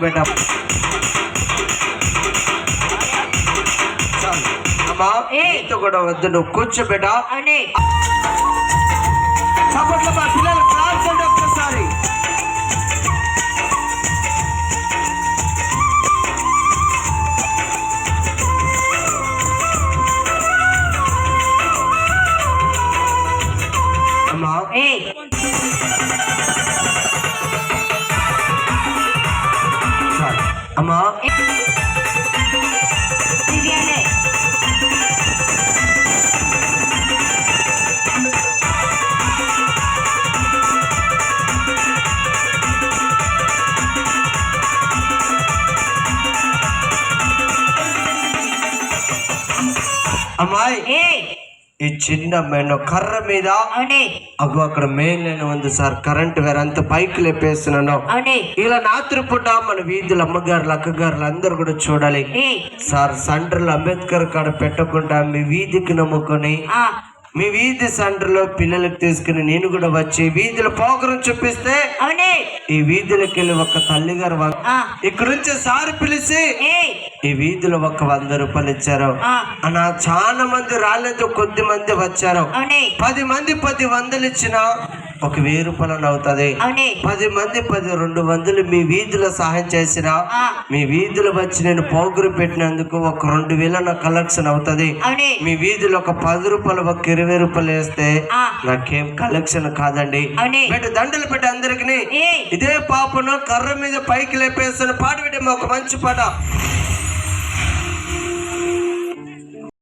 బిడ్డ. అమ్మా నీతో కూడా వద్దు, నువ్వు కూర్చో బిడ్డ. చప్పట్ల మా పిల్లలు క్లాస్ అండి ఒక్కసారి. అమ్మా అమ్మా అమ్మాయి ఈ చిన్న మెను కర్ర మీద అగో అక్కడ మెయిన్ లైన్ ఉంది సార్, కరెంట్ వేరే అంత పైకి లేపేస్తున్నాను. ఇలా రాత్రి పూట మన వీధులు అమ్మగారులు అక్కగారులు అందరు కూడా చూడాలి సార్. సెంటర్లో అంబేద్కర్ కాడ పెట్టకుండా మీ వీధికి నమ్ముకొని మీ వీధి సెంటర్ లో పిల్లలకు తీసుకుని నేను కూడా వచ్చి వీధిలో పోకరం చూపిస్తే ఈ వీధిలోకి వెళ్ళి ఒక తల్లిగారు ఇక్కడ నుంచి సారి పిలిచి ఈ వీధిలో ఒక 100 రూపాయలు ఇచ్చారు అన్న. చాలా మంది రాలేదు, కొద్ది మంది వచ్చారు. 10 మంది 10 వందలు ఇచ్చిన ఒక 1000 రూపాయలు అవుతుంది. 10 మంది 200 మీ వీధిలో సహాయం చేసిన మీ వీధిలో వచ్చి నేను పోగురు పెట్టినందుకు ఒక 2000 నా కలెక్షన్ అవుతుంది. మీ వీధిలో ఒక 10 రూపాయలు ఒక 20 రూపాయలు వేస్తే నాకేం కలెక్షన్ కాదండి. పెట్టి దండలు పెట్టి అందరికి ఇదే పాపను కర్ర మీద పైకి లేపేస్తాను. పాట పెట్టే ఒక మంచి పాట.